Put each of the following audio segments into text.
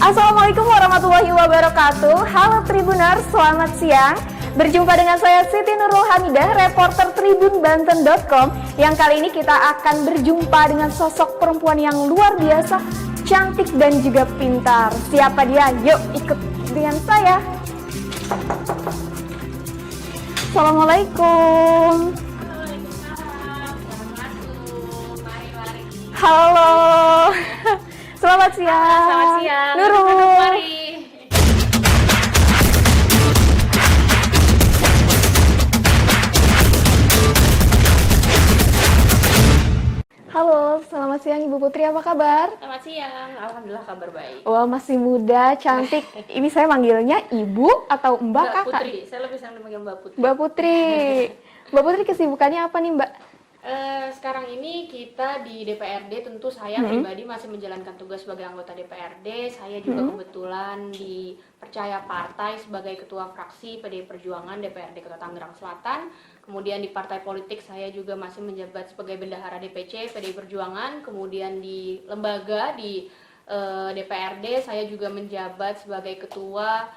Assalamualaikum warahmatullahi wabarakatuh. Halo Tribuners, selamat siang. Berjumpa dengan saya Siti Nurul Hamidah, reporter tribunbanten.com. Yang kali ini kita akan berjumpa dengan sosok perempuan yang luar biasa, cantik dan juga pintar. Siapa dia? Yuk ikut dengan saya. Assalamualaikum. Halo. Selamat siang. Selamat siang. Nurul. Mari. Halo, selamat siang Ibu Putri, apa kabar? Selamat siang. Alhamdulillah kabar baik. Wah, masih muda, cantik. Ini saya manggilnya Ibu atau Mbak Kakak? Putri. Saya lebih senang dipanggil Mbak Putri. Mbak Putri. Mbak Putri kesibukannya apa nih, Mbak? Sekarang ini kita di DPRD, tentu saya pribadi masih menjalankan tugas sebagai anggota DPRD. Saya juga kebetulan dipercaya partai sebagai ketua fraksi PDI Perjuangan DPRD Kota Tangerang Selatan. Kemudian di partai politik saya juga masih menjabat sebagai bendahara DPC PDI Perjuangan. Kemudian di lembaga di DPRD saya juga menjabat sebagai ketua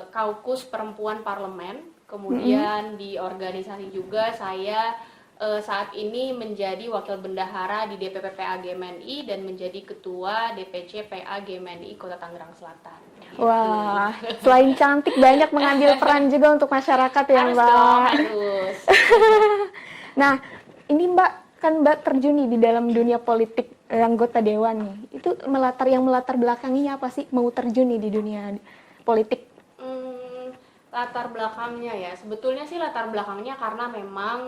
Kaukus Perempuan Parlemen. Kemudian di organisasi juga saya saat ini menjadi wakil bendahara di DPP PA GMNI dan menjadi ketua DPC PA GMNI Kota Tangerang Selatan. Wah, selain cantik banyak mengambil peran juga untuk masyarakat ya, Harus Mbak. dong, harus. Nah, ini Mbak, kan Mbak terjun nih di dalam dunia politik, anggota dewan nih. Itu yang melatar belakanginya apa sih mau terjun nih di dunia politik? Latar belakangnya ya, sebetulnya sih latar belakangnya karena memang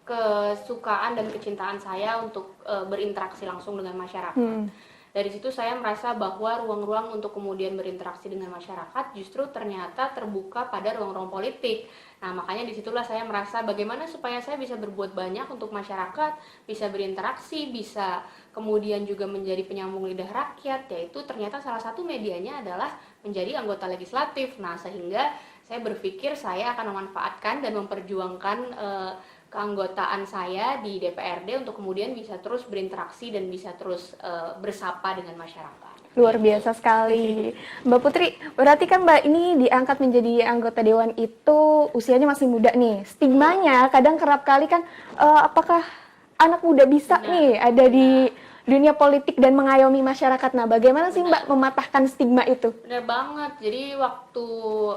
kesukaan dan kecintaan saya untuk berinteraksi langsung dengan masyarakat. Dari situ saya merasa bahwa ruang-ruang untuk kemudian berinteraksi dengan masyarakat justru ternyata terbuka pada ruang-ruang politik. Nah, makanya disitulah saya merasa bagaimana supaya saya bisa berbuat banyak untuk masyarakat, bisa berinteraksi, bisa kemudian juga menjadi penyambung lidah rakyat, yaitu ternyata salah satu medianya adalah menjadi anggota legislatif. Nah, sehingga saya berpikir saya akan memanfaatkan dan memperjuangkan keanggotaan saya di DPRD untuk kemudian bisa terus berinteraksi dan bisa terus bersapa dengan masyarakat. Luar biasa sekali. Mbak Putri, berarti kan Mbak ini diangkat menjadi anggota dewan itu usianya masih muda nih. Stigmanya kadang kerap kali kan, apakah anak muda bisa nih ada di dunia politik dan mengayomi masyarakat. Nah, bagaimana sih Mbak mematahkan stigma itu? Benar banget. Jadi waktu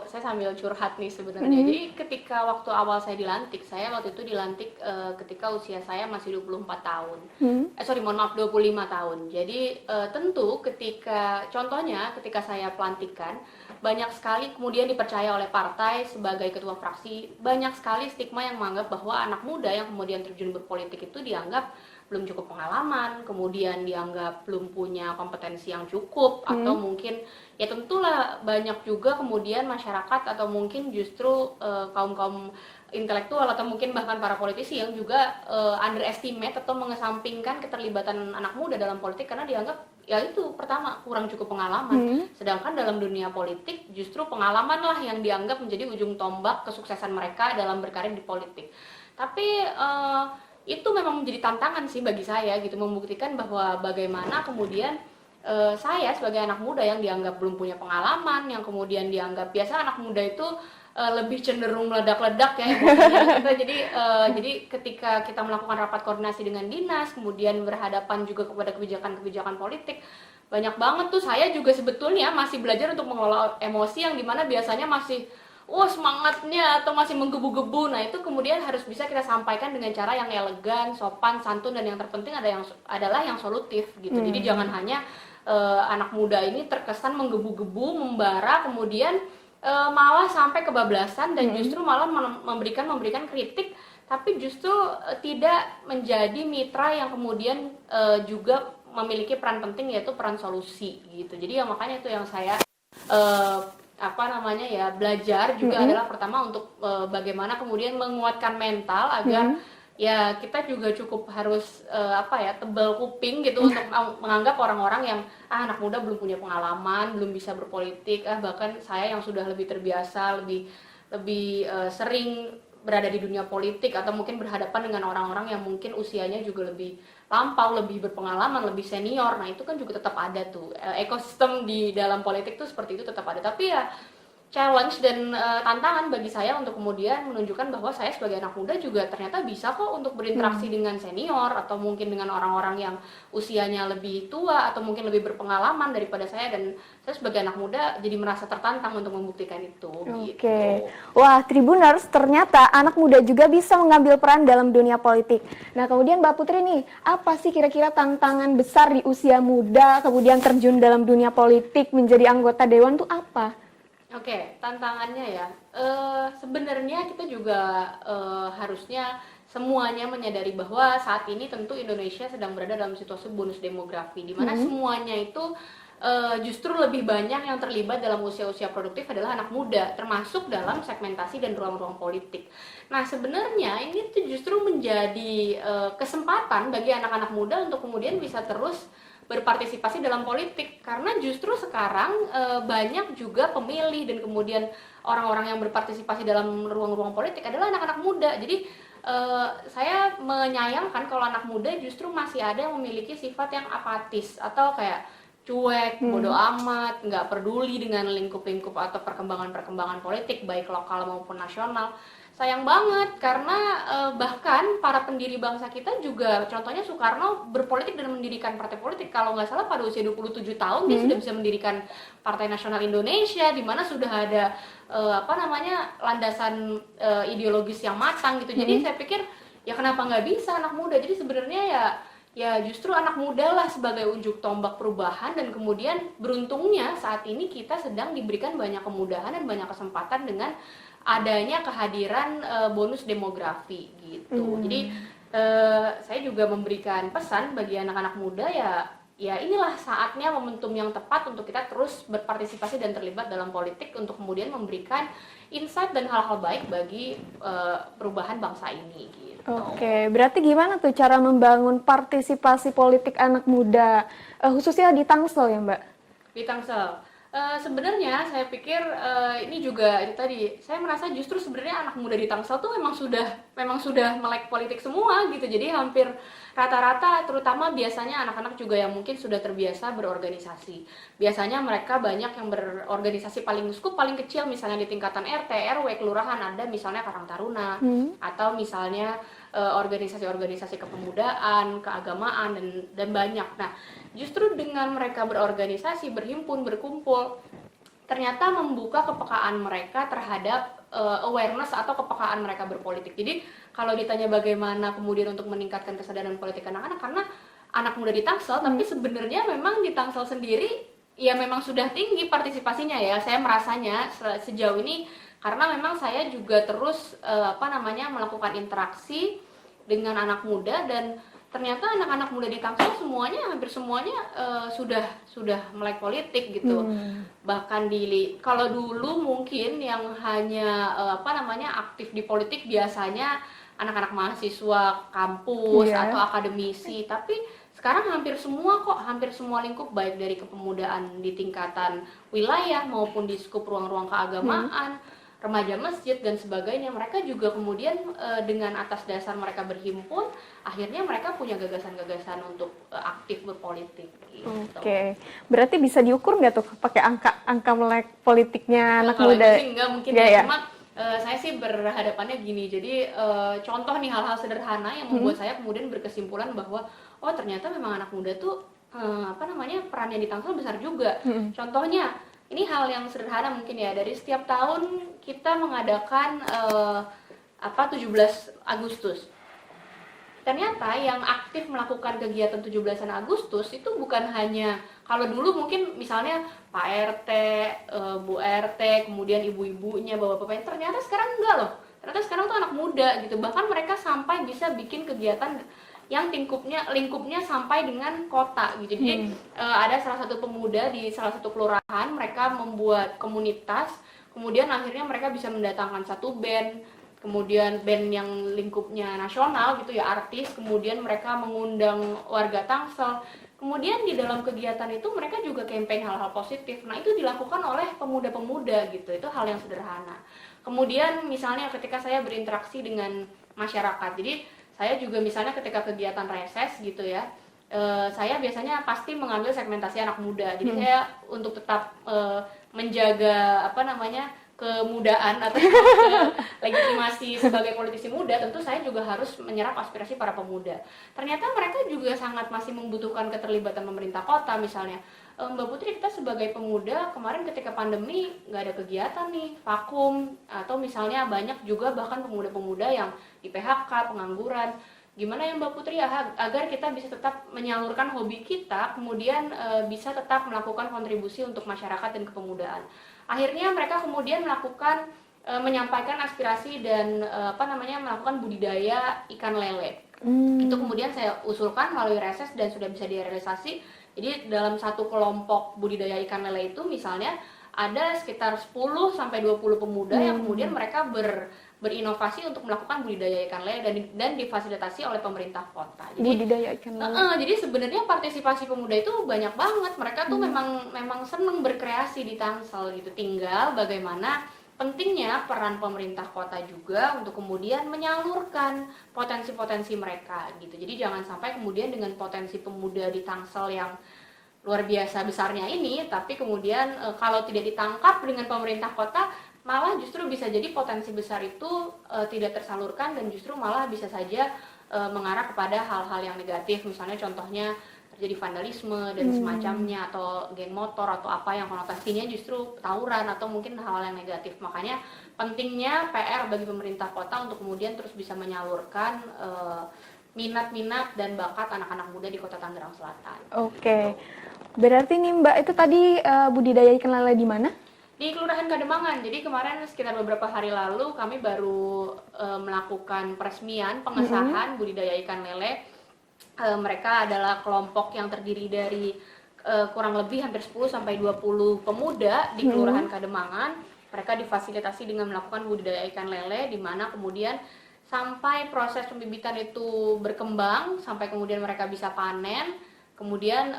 saya sambil curhat nih sebenarnya. Jadi ketika waktu awal saya dilantik, saya waktu itu dilantik ketika usia saya masih 24 tahun. Mohon maaf 25 tahun. Jadi tentu contohnya ketika saya pelantikan, banyak sekali kemudian dipercaya oleh partai sebagai ketua fraksi, banyak sekali stigma yang menganggap bahwa anak muda yang kemudian terjun berpolitik itu dianggap belum cukup pengalaman, kemudian dianggap belum punya kompetensi yang cukup, atau mungkin ya tentulah banyak juga kemudian masyarakat atau mungkin justru kaum-kaum intelektual atau mungkin bahkan para politisi yang juga underestimate atau mengesampingkan keterlibatan anak muda dalam politik karena dianggap ya itu pertama kurang cukup pengalaman. Sedangkan dalam dunia politik justru pengalaman lah yang dianggap menjadi ujung tombak kesuksesan mereka dalam berkarir di politik. Tapi itu memang menjadi tantangan sih bagi saya gitu, membuktikan bahwa bagaimana kemudian saya sebagai anak muda yang dianggap belum punya pengalaman, yang kemudian dianggap biasa anak muda itu lebih cenderung meledak-ledak ya emosinya. Jadi ketika kita melakukan rapat koordinasi dengan dinas, kemudian berhadapan juga kepada kebijakan-kebijakan politik, banyak banget tuh saya juga sebetulnya masih belajar untuk mengelola emosi yang dimana biasanya masih semangatnya atau masih menggebu-gebu. Nah, itu kemudian harus bisa kita sampaikan dengan cara yang elegan, sopan, santun, dan yang terpenting adalah yang solutif gitu. Jadi jangan hanya anak muda ini terkesan menggebu-gebu, membara, kemudian malah sampai kebablasan dan justru malah memberikan kritik tapi justru tidak menjadi mitra yang kemudian juga memiliki peran penting, yaitu peran solusi gitu. Jadi ya makanya itu yang saya belajar juga adalah pertama untuk bagaimana kemudian menguatkan mental agar ya kita juga cukup harus tebal kuping gitu untuk menganggap orang-orang yang anak muda belum punya pengalaman, belum bisa berpolitik, bahkan saya yang sudah lebih terbiasa, lebih sering berada di dunia politik atau mungkin berhadapan dengan orang-orang yang mungkin usianya juga lebih lampau, lebih berpengalaman, lebih senior. Nah itu kan juga tetap ada tuh ekosistem di dalam politik tuh seperti itu tetap ada. Tapi ya challenge dan tantangan bagi saya untuk kemudian menunjukkan bahwa saya sebagai anak muda juga ternyata bisa kok untuk berinteraksi dengan senior atau mungkin dengan orang-orang yang usianya lebih tua atau mungkin lebih berpengalaman daripada saya, dan saya sebagai anak muda jadi merasa tertantang untuk membuktikan itu. Oke. Gitu. Wah, Tribuners, ternyata anak muda juga bisa mengambil peran dalam dunia politik. Nah, kemudian Mbak Putri nih, apa sih kira-kira tantangan besar di usia muda kemudian terjun dalam dunia politik menjadi anggota dewan tuh apa? Oke, tantangannya ya, sebenarnya kita juga harusnya semuanya menyadari bahwa saat ini tentu Indonesia sedang berada dalam situasi bonus demografi, di mana semuanya itu justru lebih banyak yang terlibat dalam usia-usia produktif adalah anak muda, termasuk dalam segmentasi dan ruang-ruang politik. Nah, sebenarnya ini tuh justru menjadi kesempatan bagi anak-anak muda untuk kemudian bisa terus berpartisipasi dalam politik, karena justru sekarang banyak juga pemilih dan kemudian orang-orang yang berpartisipasi dalam ruang-ruang politik adalah anak-anak muda. Jadi saya menyayangkan kalau anak muda justru masih ada yang memiliki sifat yang apatis atau kayak cuek, bodoh amat, nggak peduli dengan lingkup-lingkup atau perkembangan-perkembangan politik baik lokal maupun nasional. Sayang banget, karena bahkan para pendiri bangsa kita juga, contohnya Soekarno berpolitik dan mendirikan partai politik. Kalau nggak salah pada usia 27 tahun dia sudah bisa mendirikan Partai Nasional Indonesia, di mana sudah ada landasan ideologis yang matang gitu. Jadi saya pikir ya kenapa nggak bisa anak muda. Jadi sebenarnya ya justru anak muda lah sebagai unjuk tombak perubahan, dan kemudian beruntungnya saat ini kita sedang diberikan banyak kemudahan dan banyak kesempatan dengan adanya kehadiran bonus demografi gitu. Jadi saya juga memberikan pesan bagi anak-anak muda ya inilah saatnya, momentum yang tepat untuk kita terus berpartisipasi dan terlibat dalam politik untuk kemudian memberikan insight dan hal-hal baik bagi perubahan bangsa ini gitu. Oke, berarti gimana tuh cara membangun partisipasi politik anak muda khususnya di Tangsel ya, Mbak? Di Tangsel. Sebenarnya saya pikir ini juga itu tadi, saya merasa justru sebenarnya anak muda di Tangsel tuh memang sudah melek politik semua gitu. Jadi hampir rata-rata, terutama biasanya anak-anak juga yang mungkin sudah terbiasa berorganisasi. Biasanya mereka banyak yang berorganisasi paling skup paling kecil, misalnya di tingkatan RT, RW, kelurahan ada misalnya Karang Taruna atau misalnya organisasi-organisasi kepemudaan, keagamaan dan banyak. Nah, justru dengan mereka berorganisasi, berhimpun, berkumpul, ternyata membuka kepekaan mereka terhadap awareness atau kepekaan mereka berpolitik. Jadi kalau ditanya bagaimana kemudian untuk meningkatkan kesadaran politik anak-anak, karena anak muda di Tangsel, tapi sebenarnya memang di Tangsel sendiri ya memang sudah tinggi partisipasinya ya. Saya merasanya sejauh ini, karena memang saya juga terus melakukan interaksi dengan anak muda, dan ternyata anak-anak muda di Tangsel hampir semuanya sudah melek politik gitu. Bahkan kalau dulu mungkin yang hanya aktif di politik biasanya anak-anak mahasiswa kampus atau akademisi, tapi sekarang hampir semua lingkup baik dari kepemudaan di tingkatan wilayah maupun di skup ruang-ruang keagamaan, remaja masjid dan sebagainya, mereka juga kemudian dengan atas dasar mereka berhimpun, akhirnya mereka punya gagasan-gagasan untuk aktif berpolitik gitu. Oke, berarti bisa diukur nggak tuh pakai angka melek politiknya anak kalau muda? Itu sih nggak mungkin ya. Cuma saya sih berhadapannya gini, jadi contoh nih hal-hal sederhana yang membuat saya kemudian berkesimpulan bahwa oh ternyata memang anak muda tuh perannya di Tangsel besar juga. Contohnya ini hal yang sederhana mungkin ya, dari setiap tahun kita mengadakan 17 Agustus. Ternyata yang aktif melakukan kegiatan 17-an Agustus itu bukan hanya, kalau dulu mungkin misalnya Pak RT, Bu RT, kemudian ibu-ibunya, bapak-bapaknya, ternyata sekarang enggak loh. ternyata sekarang tuh anak muda gitu, bahkan mereka sampai bisa bikin kegiatan yang lingkupnya sampai dengan kota gitu. Jadi ada salah satu pemuda di salah satu kelurahan, mereka membuat komunitas, kemudian akhirnya mereka bisa mendatangkan satu band, kemudian band yang lingkupnya nasional gitu ya, artis, kemudian mereka mengundang warga Tangsel. Kemudian di dalam kegiatan itu mereka juga campaign hal-hal positif. Nah, itu dilakukan oleh pemuda-pemuda gitu. Itu hal yang sederhana. Kemudian misalnya ketika saya berinteraksi dengan masyarakat. Jadi saya juga misalnya ketika kegiatan reses gitu ya, saya biasanya pasti mengambil segmentasi anak muda. Jadi saya untuk tetap menjaga kemudaan atau legitimasi sebagai politisi muda, tentu saya juga harus menyerap aspirasi para pemuda. Ternyata mereka juga sangat masih membutuhkan keterlibatan pemerintah kota misalnya. Mbak Putri, kita sebagai pemuda kemarin ketika pandemi nggak ada kegiatan nih, vakum, atau misalnya banyak juga bahkan pemuda-pemuda yang di PHK, pengangguran. Gimana ya Mbak Putri agar kita bisa tetap menyalurkan hobi kita, kemudian bisa tetap melakukan kontribusi untuk masyarakat dan kepemudaan. Akhirnya mereka kemudian melakukan menyampaikan aspirasi dan melakukan budidaya ikan lele. Itu kemudian saya usulkan melalui reses dan sudah bisa direalisasi. Jadi dalam satu kelompok budidaya ikan lele itu misalnya ada sekitar 10 sampai 20 pemuda yang kemudian mereka berinovasi untuk melakukan budidaya ikan lele dan difasilitasi oleh pemerintah kota. Jadi budidaya ikan lele. Jadi sebenarnya partisipasi pemuda itu banyak banget. Mereka tuh memang senang berkreasi di Tangsel gitu. Tinggal bagaimana pentingnya peran pemerintah kota juga untuk kemudian menyalurkan potensi-potensi mereka gitu. Jadi jangan sampai kemudian dengan potensi pemuda di Tangsel yang luar biasa besarnya ini, tapi kemudian kalau tidak ditangkap dengan pemerintah kota, malah justru bisa jadi potensi besar itu tidak tersalurkan dan justru malah bisa saja mengarah kepada hal-hal yang negatif. Misalnya contohnya terjadi vandalisme dan semacamnya, atau geng motor atau apa yang konotasinya justru tawuran atau mungkin hal-hal yang negatif. Makanya pentingnya PR bagi pemerintah kota untuk kemudian terus bisa menyalurkan minat-minat dan bakat anak-anak muda di Kota Tangerang Selatan. Oke. Berarti nih Mbak, itu tadi budidaya ikan lele di mana? Di Kelurahan Kademangan. Jadi kemarin sekitar beberapa hari lalu kami baru melakukan peresmian pengesahan budidaya ikan lele. Mereka adalah kelompok yang terdiri dari kurang lebih hampir 10 sampai 20 pemuda di Kelurahan Kademangan. Mereka difasilitasi dengan melakukan budidaya ikan lele, di mana kemudian sampai proses pembibitan itu berkembang, sampai kemudian mereka bisa panen, kemudian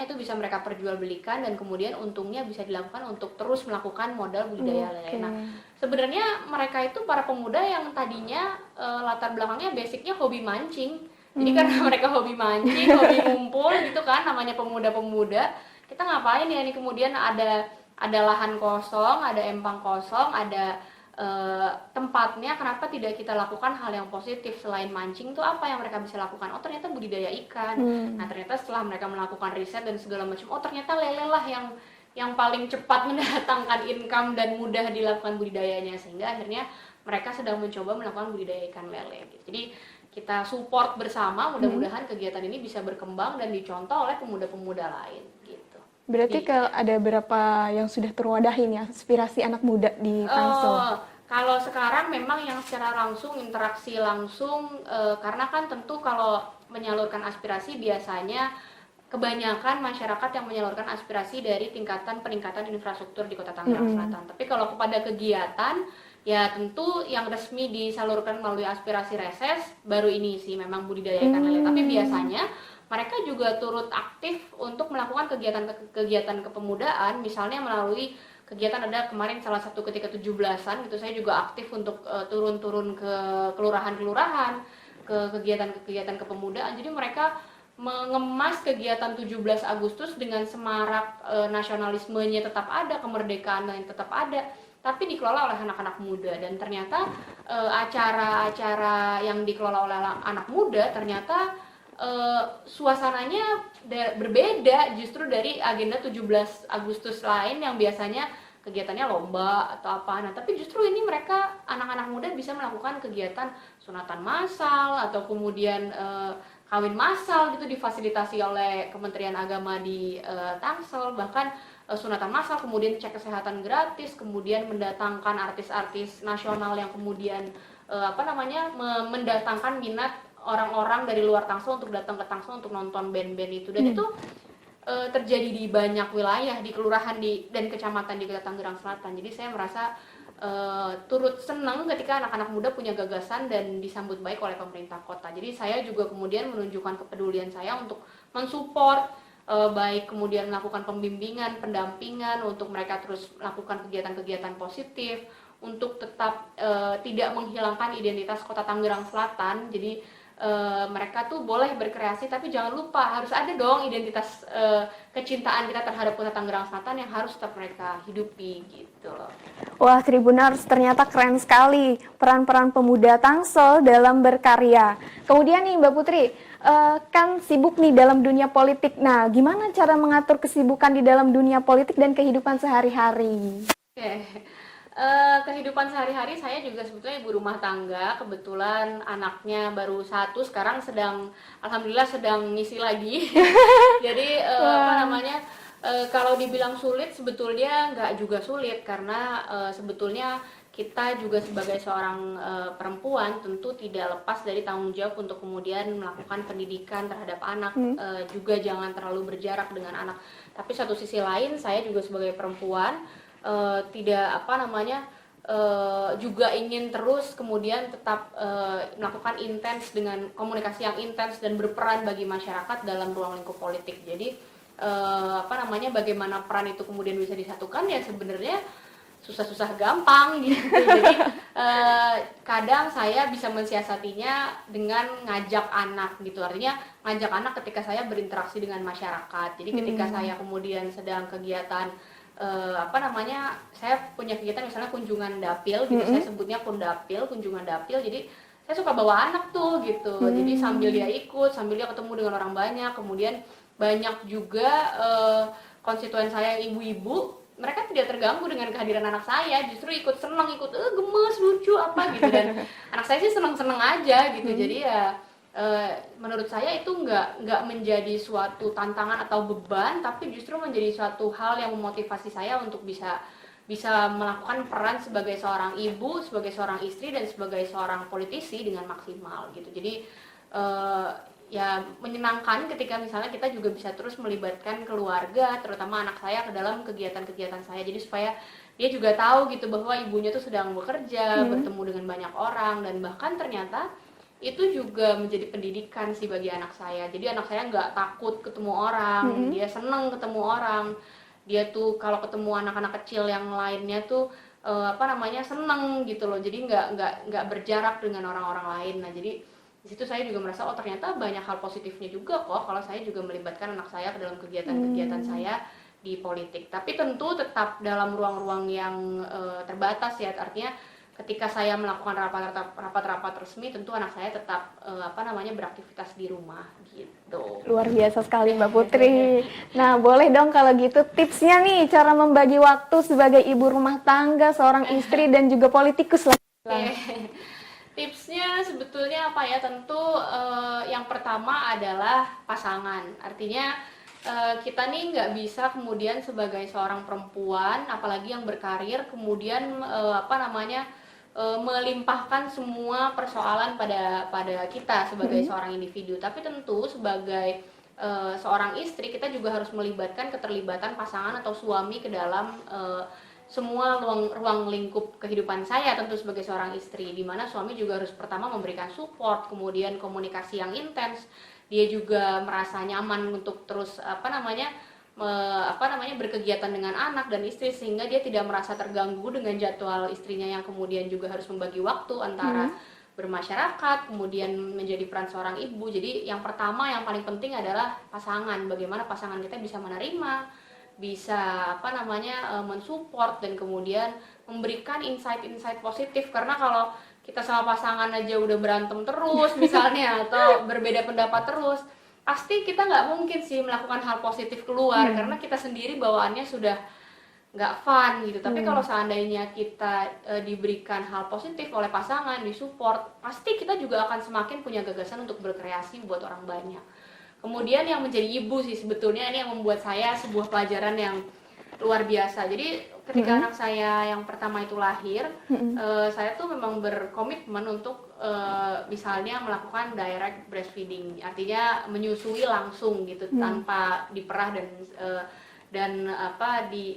itu bisa mereka perjualbelikan dan kemudian untungnya bisa dilakukan untuk terus melakukan modal budidaya lele. Nah, sebenarnya mereka itu para pemuda yang tadinya latar belakangnya basicnya hobi mancing. Jadi karena mereka hobi mancing, hobi ngumpul gitu kan, namanya pemuda-pemuda, kita ngapain ya nih, kemudian ada lahan kosong, ada empang kosong, ada tempatnya, kenapa tidak kita lakukan hal yang positif selain mancing tuh apa yang mereka bisa lakukan? Oh, ternyata budidaya ikan. Nah, ternyata setelah mereka melakukan riset dan segala macam, oh ternyata lele lah yang paling cepat mendatangkan income dan mudah dilakukan budidayanya, sehingga akhirnya mereka sedang mencoba melakukan budidaya ikan lele. Jadi kita support bersama, mudah-mudahan kegiatan ini bisa berkembang dan dicontoh oleh pemuda-pemuda lain gitu. Berarti kalau ada berapa yang sudah terwadahi nih aspirasi anak muda di Tangsel? Kalau sekarang memang yang secara langsung, interaksi langsung, karena kan tentu kalau menyalurkan aspirasi biasanya kebanyakan masyarakat yang menyalurkan aspirasi dari peningkatan infrastruktur di Kota Tangerang Selatan. Tapi kalau kepada kegiatan, ya tentu yang resmi disalurkan melalui aspirasi reses baru ini sih, memang budidaya ikan lele. Tapi biasanya mereka juga turut aktif untuk melakukan kegiatan kepemudaan, misalnya melalui kegiatan, ada kemarin salah satu ketika 17-an gitu, saya juga aktif untuk turun-turun ke kelurahan-kelurahan, ke kegiatan-kegiatan kepemudaan. Jadi mereka mengemas kegiatan 17 Agustus dengan semarak nasionalismenya tetap ada, kemerdekaan yang tetap ada, tapi dikelola oleh anak-anak muda. Dan ternyata acara-acara yang dikelola oleh anak muda ternyata suasananya berbeda justru dari agenda 17 Agustus lain yang biasanya kegiatannya lomba atau apa. Nah, tapi justru ini mereka anak-anak muda bisa melakukan kegiatan sunatan massal atau kemudian kawin massal gitu, difasilitasi oleh Kementerian Agama di Tangsel. Bahkan sunatan massal, kemudian cek kesehatan gratis, kemudian mendatangkan artis-artis nasional yang kemudian mendatangkan minat orang-orang dari luar Tangsel untuk datang ke Tangsel untuk nonton band-band itu. Dan itu terjadi di banyak wilayah, di kelurahan dan kecamatan di Kota Tangerang Selatan. Jadi saya merasa turut senang ketika anak-anak muda punya gagasan dan disambut baik oleh pemerintah kota. Jadi saya juga kemudian menunjukkan kepedulian saya untuk mensupport, baik kemudian melakukan pembimbingan, pendampingan untuk mereka terus melakukan kegiatan-kegiatan positif untuk tetap tidak menghilangkan identitas Kota Tangerang Selatan. Jadi mereka tuh boleh berkreasi, tapi jangan lupa harus ada dong identitas kecintaan kita terhadap Kota Tangerang Selatan yang harus tetap mereka hidupi gitu loh. Wah, Tribuners, ternyata keren sekali peran-peran pemuda Tangsel dalam berkarya. Kemudian nih Mbak Putri, kan sibuk nih dalam dunia politik. Nah, gimana cara mengatur kesibukan di dalam dunia politik dan kehidupan sehari-hari? Kehidupan sehari-hari saya juga sebetulnya ibu rumah tangga. Kebetulan anaknya baru 1, sekarang alhamdulillah sedang ngisi lagi. Jadi kalau dibilang sulit sebetulnya nggak juga sulit, karena sebetulnya kita juga sebagai seorang perempuan tentu tidak lepas dari tanggung jawab untuk kemudian melakukan pendidikan terhadap anak, juga jangan terlalu berjarak dengan anak. Tapi satu sisi lain saya juga sebagai perempuan juga ingin terus kemudian tetap melakukan intens dengan komunikasi yang intens dan berperan bagi masyarakat dalam ruang lingkup politik. Jadi bagaimana peran itu kemudian bisa disatukan, ya sebenarnya susah-susah gampang gitu. Jadi kadang saya bisa mensiasatinya dengan ngajak anak gitu. Artinya ngajak anak ketika saya berinteraksi dengan masyarakat. Jadi ketika saya kemudian sedang kegiatan saya punya kegiatan misalnya kunjungan dapil gitu, saya sebutnya kunjungan dapil. Jadi saya suka bawa anak tuh gitu. Jadi sambil dia ikut, sambil dia ketemu dengan orang banyak, kemudian banyak juga konstituen saya yang ibu-ibu, mereka tidak terganggu dengan kehadiran anak saya, justru ikut senang, ikut gemes, lucu apa gitu. Dan anak saya sih senang-senang aja gitu. Jadi ya menurut saya itu nggak menjadi suatu tantangan atau beban, tapi justru menjadi suatu hal yang memotivasi saya untuk bisa melakukan peran sebagai seorang ibu, sebagai seorang istri, dan sebagai seorang politisi dengan maksimal gitu. Jadi ya menyenangkan ketika misalnya kita juga bisa terus melibatkan keluarga, terutama anak saya ke dalam kegiatan-kegiatan saya. Jadi supaya dia juga tahu gitu bahwa ibunya tuh sedang bekerja, bertemu dengan banyak orang, dan bahkan ternyata itu juga menjadi pendidikan sih bagi anak saya. Jadi anak saya nggak takut ketemu orang, dia seneng ketemu orang. Dia tuh kalau ketemu anak-anak kecil yang lainnya tuh seneng gitu loh. Jadi nggak berjarak dengan orang-orang lain. Nah jadi di situ saya juga merasa ternyata banyak hal positifnya juga kok kalau saya juga melibatkan anak saya ke dalam kegiatan-kegiatan saya di politik. Tapi tentu tetap dalam ruang-ruang yang terbatas ya. Artinya ketika saya melakukan rapat-rapat resmi, tentu anak saya tetap beraktivitas di rumah gitu. Luar biasa sekali Mbak Putri. Nah, boleh dong kalau gitu tipsnya nih cara membagi waktu sebagai ibu rumah tangga, seorang istri dan juga politikus lah. Tipsnya sebetulnya apa ya? Tentu yang pertama adalah pasangan. Artinya kita nih nggak bisa kemudian sebagai seorang perempuan, apalagi yang berkarir, kemudian melimpahkan semua persoalan pada kita sebagai seorang individu. Tapi tentu sebagai seorang istri, kita juga harus melibatkan keterlibatan pasangan atau suami ke dalam semua ruang lingkup kehidupan saya, tentu sebagai seorang istri, di mana suami juga harus pertama memberikan support, kemudian komunikasi yang intens. Dia juga merasa nyaman untuk terus berkegiatan dengan anak dan istri, sehingga dia tidak merasa terganggu dengan jadwal istrinya yang kemudian juga harus membagi waktu antara bermasyarakat, kemudian menjadi peran seorang ibu. Jadi yang pertama yang paling penting adalah pasangan. Bagaimana pasangan kita bisa menerima, bisa mensupport, dan kemudian memberikan insight-insight positif. Karena kalau kita sama pasangan aja udah berantem terus misalnya atau berbeda pendapat terus, pasti kita nggak mungkin sih melakukan hal positif keluar, karena kita sendiri bawaannya sudah nggak fun gitu. Tapi kalau seandainya kita diberikan hal positif oleh pasangan, disupport, pasti kita juga akan semakin punya gagasan untuk berkreasi buat orang banyak. Kemudian yang menjadi ibu sih sebetulnya ini yang membuat saya sebuah pelajaran yang luar biasa. Jadi ketika anak saya yang pertama itu lahir, saya tuh memang berkomitmen untuk misalnya melakukan direct breastfeeding, artinya menyusui langsung gitu tanpa diperah dan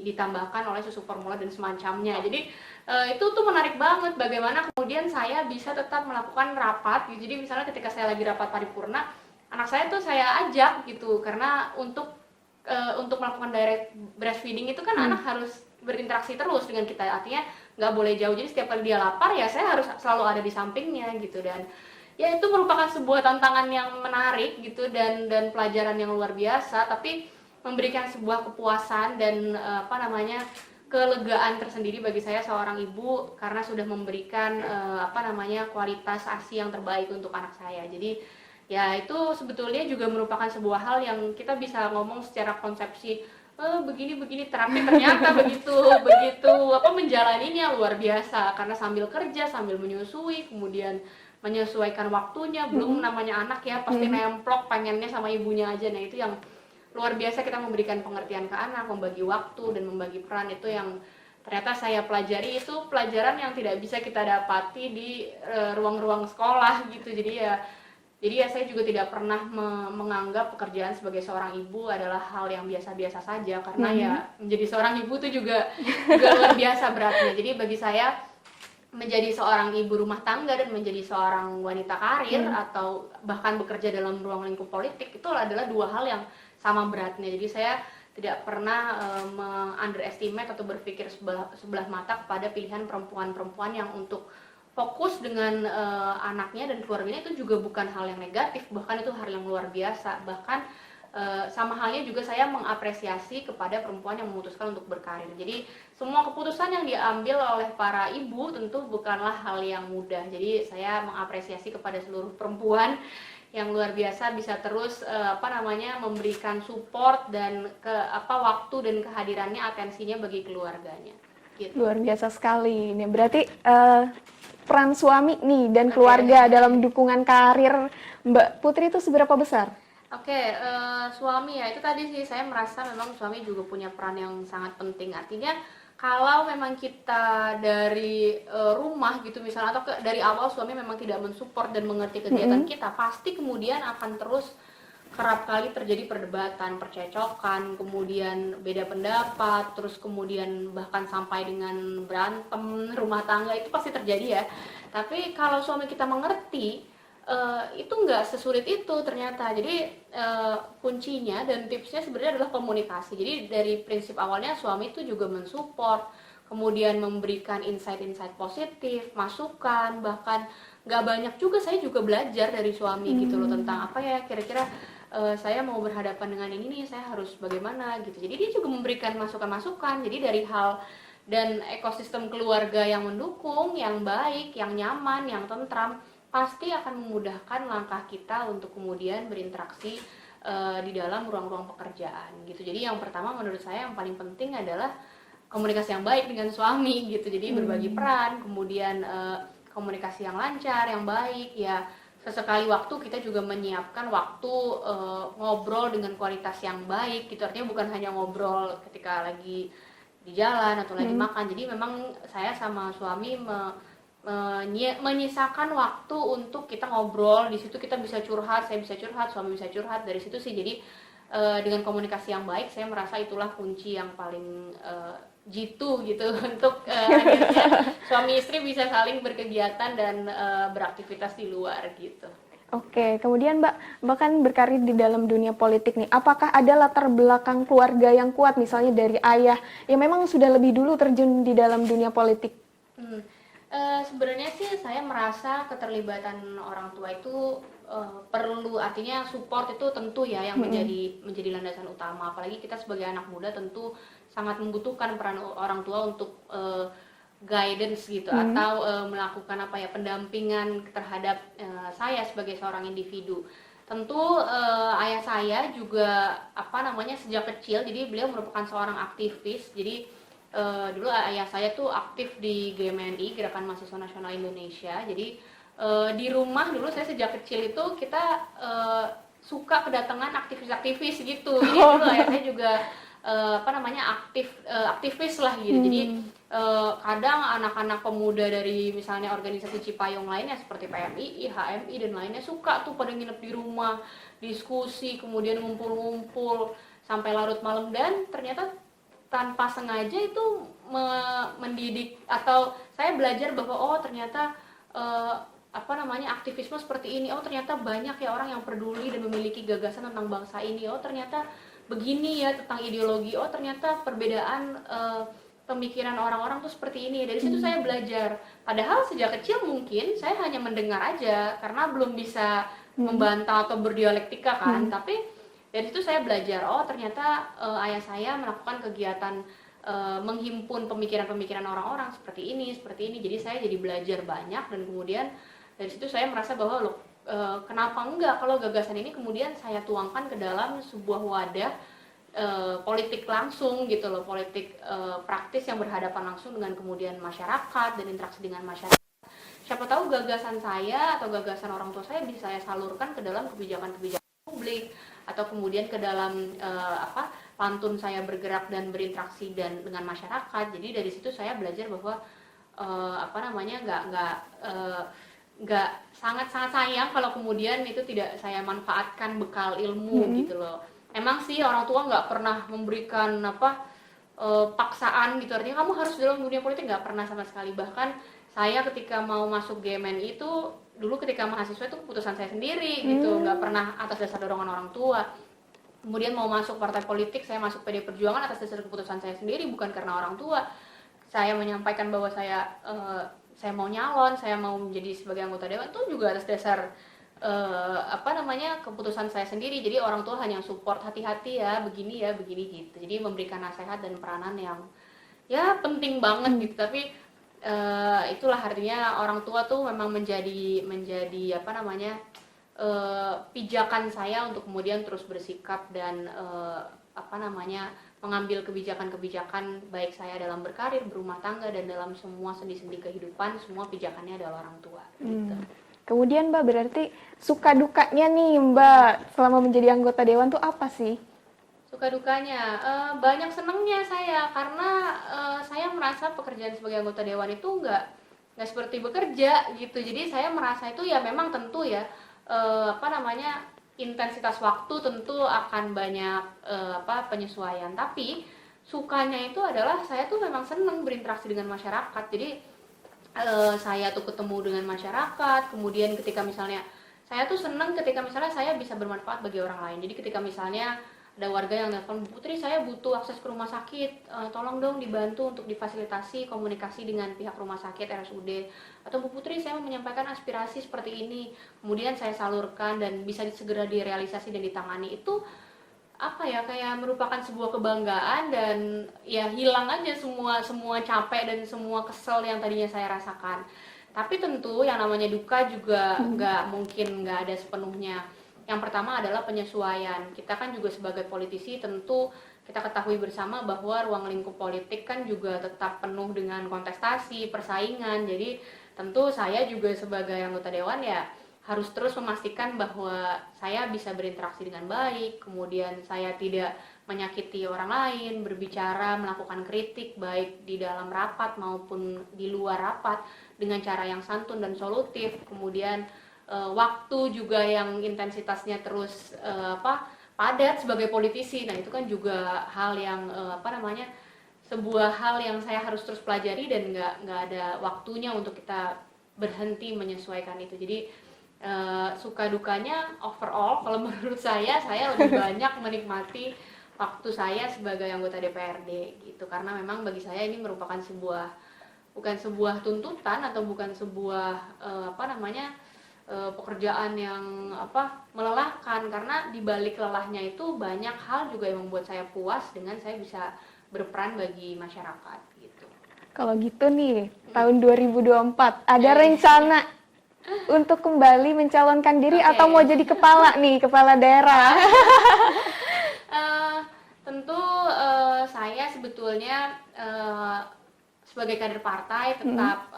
ditambahkan oleh susu formula dan semacamnya. Jadi itu tuh menarik banget bagaimana kemudian saya bisa tetap melakukan rapat gitu. Jadi misalnya ketika saya lagi rapat paripurna, anak saya tuh saya ajak gitu, karena untuk melakukan direct breastfeeding itu kan anak harus berinteraksi terus dengan kita, artinya nggak boleh jauh. Jadi setiap kali dia lapar ya saya harus selalu ada di sampingnya gitu, dan ya itu merupakan sebuah tantangan yang menarik gitu dan pelajaran yang luar biasa, tapi memberikan sebuah kepuasan dan kelegaan tersendiri bagi saya seorang ibu, karena sudah memberikan kualitas ASI yang terbaik untuk anak saya. Jadi ya itu sebetulnya juga merupakan sebuah hal yang kita bisa ngomong secara konsepsi begini terapi, ternyata begitu menjalaninya luar biasa, karena sambil kerja sambil menyusui, kemudian menyesuaikan waktunya, belum namanya anak ya pasti nemplok pengennya sama ibunya aja. Nah itu yang luar biasa, kita memberikan pengertian ke anak, membagi waktu dan membagi peran, itu yang ternyata saya pelajari. Itu pelajaran yang tidak bisa kita dapati di ruang-ruang sekolah gitu. Jadi ya saya juga tidak pernah menganggap pekerjaan sebagai seorang ibu adalah hal yang biasa-biasa saja, karena ya menjadi seorang ibu itu juga luar biasa beratnya. Jadi bagi saya menjadi seorang ibu rumah tangga dan menjadi seorang wanita karir atau bahkan bekerja dalam ruang lingkup politik itu adalah dua hal yang sama beratnya. Jadi saya tidak pernah underestimate atau berpikir sebelah mata kepada pilihan perempuan-perempuan yang untuk fokus dengan anaknya dan keluarganya. Itu juga bukan hal yang negatif, bahkan itu hal yang luar biasa. Bahkan sama halnya juga saya mengapresiasi kepada perempuan yang memutuskan untuk berkarir. Jadi semua keputusan yang diambil oleh para ibu tentu bukanlah hal yang mudah. Jadi saya mengapresiasi kepada seluruh perempuan yang luar biasa bisa terus memberikan support dan waktu dan kehadirannya, atensinya bagi keluarganya. Gitu. Luar biasa sekali. Ini berarti peran suami nih dan keluarga dalam dukungan karir Mbak Putri itu seberapa besar? Suami ya itu tadi sih, saya merasa memang suami juga punya peran yang sangat penting. Artinya kalau memang kita dari rumah gitu misalnya, atau dari awal suami memang tidak mensupport dan mengerti kegiatan kita, pasti kemudian akan terus kerap kali terjadi perdebatan, percecokan, kemudian beda pendapat, terus kemudian bahkan sampai dengan berantem rumah tangga, itu pasti terjadi ya. Tapi kalau suami kita mengerti, itu nggak sesulit itu ternyata. Jadi kuncinya dan tipsnya sebenarnya adalah komunikasi. Jadi dari prinsip awalnya suami itu juga mensupport, kemudian memberikan insight-insight positif, masukan, bahkan nggak banyak juga saya juga belajar dari suami gitu loh, tentang apa ya kira-kira saya mau berhadapan dengan ini nih, saya harus bagaimana gitu. Jadi dia juga memberikan masukan-masukan. Jadi dari hal dan ekosistem keluarga yang mendukung, yang baik, yang nyaman, yang tentram, pasti akan memudahkan langkah kita untuk kemudian berinteraksi di dalam ruang-ruang pekerjaan gitu. Jadi yang pertama menurut saya yang paling penting adalah komunikasi yang baik dengan suami gitu. Jadi berbagi peran, kemudian komunikasi yang lancar, yang baik ya. Sesekali waktu kita juga menyiapkan waktu ngobrol dengan kualitas yang baik gitu. Artinya bukan hanya ngobrol ketika lagi di jalan atau lagi makan. Jadi memang saya sama suami menyisakan waktu untuk kita ngobrol. Di situ kita bisa curhat, saya bisa curhat, suami bisa curhat, dari situ sih. Jadi dengan komunikasi yang baik, saya merasa itulah kunci yang paling jitu gitu untuk akhirnya suami istri bisa saling berkegiatan dan beraktivitas di luar gitu. Oke, kemudian Mbak kan berkarir di dalam dunia politik nih. Apakah ada latar belakang keluarga yang kuat, misalnya dari ayah yang memang sudah lebih dulu terjun di dalam dunia politik? Sebenarnya sih saya merasa keterlibatan orang tua itu perlu, artinya support itu tentu ya yang menjadi landasan utama. Apalagi kita sebagai anak muda tentu sangat membutuhkan peran orang tua untuk guidance gitu, atau melakukan pendampingan terhadap saya sebagai seorang individu. Tentu ayah saya juga sejak kecil, jadi beliau merupakan seorang aktivis. Jadi dulu ayah saya tuh aktif di GMNI, Gerakan Mahasiswa Nasional Indonesia. Jadi di rumah dulu saya sejak kecil itu kita suka kedatangan aktivis-aktivis gitu. Jadi dulu ayah saya juga aktivis lah gitu. Jadi kadang anak-anak pemuda dari misalnya organisasi Cipayung lainnya seperti PMII, HMI dan lainnya suka tuh pada nginep di rumah, diskusi, kemudian ngumpul-ngumpul sampai larut malam, dan ternyata tanpa sengaja itu mendidik, atau saya belajar bahwa oh ternyata aktivisme seperti ini, oh ternyata banyak ya orang yang peduli dan memiliki gagasan tentang bangsa ini, oh ternyata begini ya tentang ideologi, oh ternyata perbedaan pemikiran orang-orang tuh seperti ini. Dari situ saya belajar, padahal sejak kecil mungkin saya hanya mendengar aja karena belum bisa membantah atau berdialektika kan, tapi dari situ saya belajar, oh ternyata ayah saya melakukan kegiatan menghimpun pemikiran-pemikiran orang-orang seperti ini. Jadi saya jadi belajar banyak, dan kemudian dari situ saya merasa bahwa loh, kenapa enggak kalau gagasan ini kemudian saya tuangkan ke dalam sebuah wadah politik langsung gitu loh, politik praktis yang berhadapan langsung dengan kemudian masyarakat dan interaksi dengan masyarakat. Siapa tahu gagasan saya atau gagasan orang tua saya bisa saya salurkan ke dalam kebijakan-kebijakan publik, atau kemudian ke dalam pantun saya bergerak dan berinteraksi dan dengan masyarakat. Jadi dari situ saya belajar bahwa nggak sangat sayang kalau kemudian itu tidak saya manfaatkan bekal ilmu gitu loh. Emang sih orang tua nggak pernah memberikan paksaan gitu, artinya kamu harus dalam dunia politik, nggak pernah sama sekali. Bahkan saya ketika mau masuk GMNI itu dulu ketika mahasiswa itu keputusan saya sendiri gitu, nggak pernah atas dasar dorongan orang tua. Kemudian mau masuk partai politik, saya masuk PD Perjuangan atas dasar keputusan saya sendiri, bukan karena orang tua. Saya menyampaikan bahwa saya mau nyalon, saya mau menjadi sebagai anggota dewan itu juga atas dasar keputusan saya sendiri. Jadi orang tua hanya support, hati-hati ya, begini gitu. Jadi memberikan nasihat dan peranan yang ya penting banget gitu. Tapi itulah artinya orang tua tuh memang menjadi pijakan saya untuk kemudian terus bersikap dan mengambil kebijakan-kebijakan baik saya dalam berkarir, berumah tangga, dan dalam semua sendi-sendi kehidupan, semua pijakannya adalah orang tua gitu. Kemudian Mbak, berarti suka dukanya nih Mbak selama menjadi anggota dewan tuh apa sih? Suka dukanya, banyak senengnya saya, karena saya merasa pekerjaan sebagai anggota dewan itu nggak seperti bekerja gitu. Jadi saya merasa itu ya memang tentu ya intensitas waktu tentu akan banyak penyesuaian. Tapi sukanya itu adalah saya tuh memang seneng berinteraksi dengan masyarakat. Jadi saya tuh ketemu dengan masyarakat. Kemudian ketika misalnya saya tuh seneng ketika misalnya saya bisa bermanfaat bagi orang lain. Jadi ketika misalnya ada warga yang nelpon, Bu Putri saya butuh akses ke rumah sakit, tolong dong dibantu untuk difasilitasi komunikasi dengan pihak rumah sakit RSUD, atau Bu Putri saya mau menyampaikan aspirasi seperti ini, kemudian saya salurkan dan bisa segera direalisasi dan ditangani. Itu kayak merupakan sebuah kebanggaan, dan ya hilang aja semua capek dan semua kesel yang tadinya saya rasakan. Tapi tentu yang namanya duka juga nggak mungkin nggak ada sepenuhnya. Yang pertama adalah penyesuaian. Kita kan juga sebagai politisi tentu kita ketahui bersama bahwa ruang lingkup politik kan juga tetap penuh dengan kontestasi, persaingan. Jadi tentu saya juga sebagai anggota dewan ya harus terus memastikan bahwa saya bisa berinteraksi dengan baik, kemudian saya tidak menyakiti orang lain, berbicara, melakukan kritik baik di dalam rapat maupun di luar rapat dengan cara yang santun dan solutif. Kemudian waktu juga yang intensitasnya terus padat sebagai politisi. Nah itu kan juga hal yang sebuah hal yang saya harus terus pelajari, dan nggak ada waktunya untuk kita berhenti menyesuaikan itu. Jadi suka dukanya overall kalau menurut saya lebih banyak menikmati waktu saya sebagai anggota DPRD gitu, karena memang bagi saya ini merupakan bukan sebuah tuntutan atau bukan sebuah pekerjaan yang melelahkan, karena di balik lelahnya itu banyak hal juga yang membuat saya puas dengan saya bisa berperan bagi masyarakat gitu. Kalau gitu nih, tahun 2024 ada rencana untuk kembali mencalonkan diri atau mau jadi kepala daerah? Tentu saya sebetulnya sebagai kader partai tetap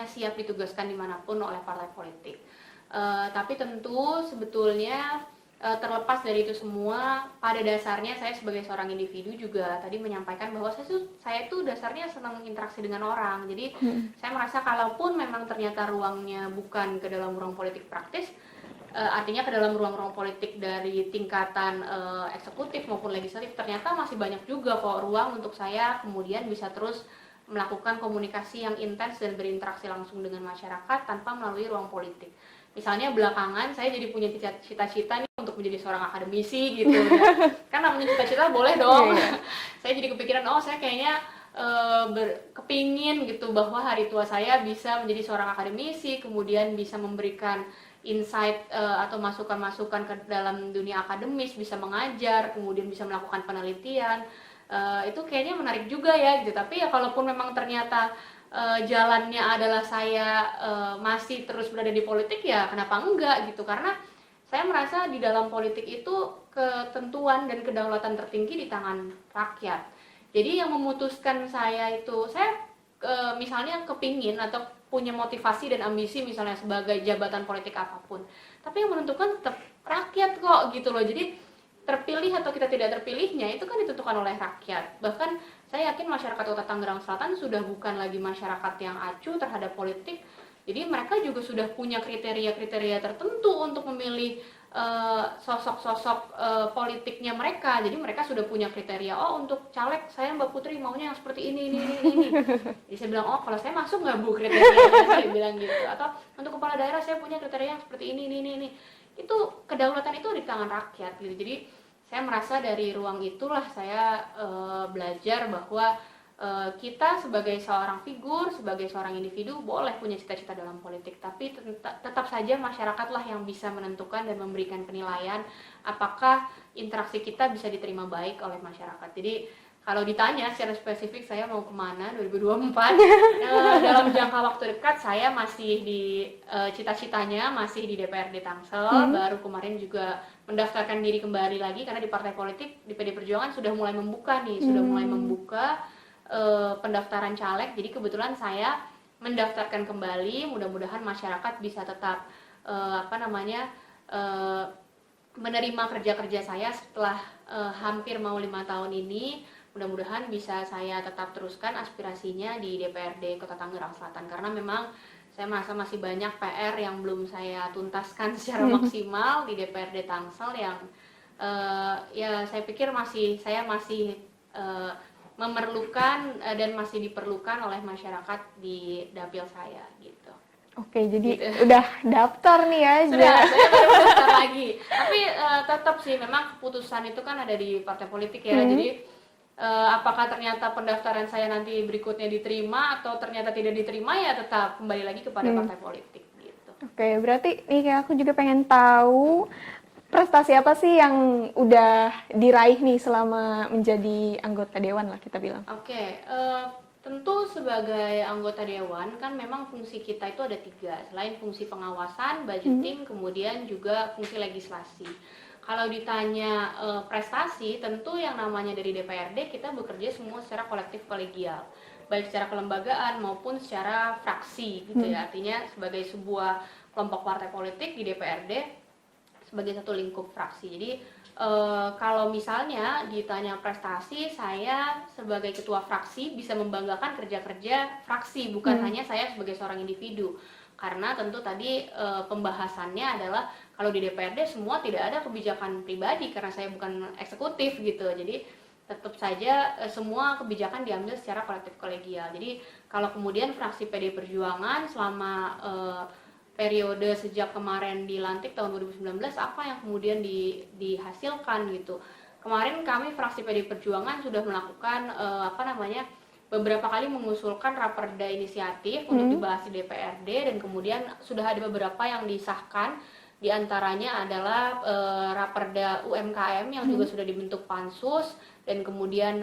siap ditugaskan dimanapun oleh partai politik. Tapi tentu sebetulnya terlepas dari itu semua, pada dasarnya saya sebagai seorang individu juga tadi menyampaikan bahwa saya tuh dasarnya senang interaksi dengan orang. Jadi saya merasa kalaupun memang ternyata ruangnya bukan ke dalam ruang politik praktis, artinya ke dalam ruang-ruang politik dari tingkatan eksekutif maupun legislatif, ternyata masih banyak juga kok ruang untuk saya kemudian bisa terus melakukan komunikasi yang intens dan berinteraksi langsung dengan masyarakat tanpa melalui ruang politik. Misalnya belakangan saya jadi punya cita-cita nih untuk menjadi seorang akademisi gitu ya. Kan namanya cita-cita boleh dong. Saya jadi kepikiran, saya kayaknya kepingin gitu bahwa hari tua saya bisa menjadi seorang akademisi, kemudian bisa memberikan insight atau masukan-masukan ke dalam dunia akademis, bisa mengajar, kemudian bisa melakukan penelitian. Itu kayaknya menarik juga ya gitu. Tapi ya kalaupun memang ternyata jalannya adalah saya masih terus berada di politik, ya kenapa enggak gitu, karena saya merasa di dalam politik itu ketentuan dan kedaulatan tertinggi di tangan rakyat. Jadi yang memutuskan saya itu, saya misalnya kepingin atau punya motivasi dan ambisi misalnya sebagai jabatan politik apapun, tapi yang menentukan tetap rakyat kok gitu loh. Jadi terpilih atau kita tidak terpilihnya itu kan ditentukan oleh rakyat. Bahkan saya yakin masyarakat Kota Tangerang Selatan sudah bukan lagi masyarakat yang acuh terhadap politik. Jadi mereka juga sudah punya kriteria-kriteria tertentu untuk memilih sosok-sosok politiknya mereka. Jadi mereka sudah punya kriteria, untuk caleg saya Mbak Putri maunya yang seperti ini. Jadi saya bilang, kalau saya masuk nggak Bu kriterianya, saya bilang gitu. Atau untuk kepala daerah saya punya kriteria yang seperti ini. Itu kedaulatan itu di tangan rakyat gitu. Jadi saya merasa dari ruang itulah saya belajar bahwa kita sebagai seorang figur, sebagai seorang individu boleh punya cita-cita dalam politik, tapi tetap saja masyarakatlah yang bisa menentukan dan memberikan penilaian apakah interaksi kita bisa diterima baik oleh masyarakat. Jadi kalau ditanya secara spesifik saya mau kemana 2024, dalam jangka waktu dekat saya masih di cita-citanya masih di DPRD Tangsel. Baru kemarin juga mendaftarkan diri kembali lagi karena di partai politik di PD Perjuangan sudah mulai membuka nih, sudah mulai membuka pendaftaran caleg. Jadi kebetulan saya mendaftarkan kembali, mudah-mudahan masyarakat bisa tetap menerima kerja-kerja saya setelah hampir mau 5 tahun ini. Mudah-mudahan bisa saya tetap teruskan aspirasinya di DPRD Kota Tangerang Selatan, karena memang saya merasa masih banyak PR yang belum saya tuntaskan secara maksimal di DPRD Tangsel yang ya saya pikir saya masih memerlukan dan masih diperlukan oleh masyarakat di dapil saya gitu. Oke, jadi udah daftar nih ya? Sudah, saya baru daftar lagi. Tapi tetap sih memang keputusan itu kan ada di partai politik ya. Jadi apakah ternyata pendaftaran saya nanti berikutnya diterima atau ternyata tidak diterima, ya tetap kembali lagi kepada partai politik gitu. Oke, berarti nih kayak aku juga pengen tahu prestasi apa sih yang udah diraih nih selama menjadi anggota dewan lah kita bilang. Oke, tentu sebagai anggota dewan kan memang fungsi kita itu ada 3, selain fungsi pengawasan, budgeting, kemudian juga fungsi legislasi. Kalau ditanya prestasi, tentu yang namanya dari DPRD kita bekerja semua secara kolektif kolegial, baik secara kelembagaan maupun secara fraksi gitu ya. Artinya sebagai sebuah kelompok partai politik di DPRD sebagai satu lingkup fraksi. Jadi kalau misalnya ditanya prestasi, saya sebagai ketua fraksi bisa membanggakan kerja-kerja fraksi, bukan hanya saya sebagai seorang individu. Karena tentu tadi pembahasannya adalah kalau di DPRD semua tidak ada kebijakan pribadi karena saya bukan eksekutif gitu. Jadi tetap saja semua kebijakan diambil secara kolektif kolegial. Jadi kalau kemudian fraksi PD Perjuangan selama periode sejak kemarin dilantik tahun 2019 apa yang kemudian dihasilkan gitu. Kemarin kami fraksi PD Perjuangan sudah melakukan beberapa kali mengusulkan raperda inisiatif untuk dibahas di DPRD, dan kemudian sudah ada beberapa yang disahkan. Di antaranya adalah raperda UMKM yang juga sudah dibentuk pansus dan kemudian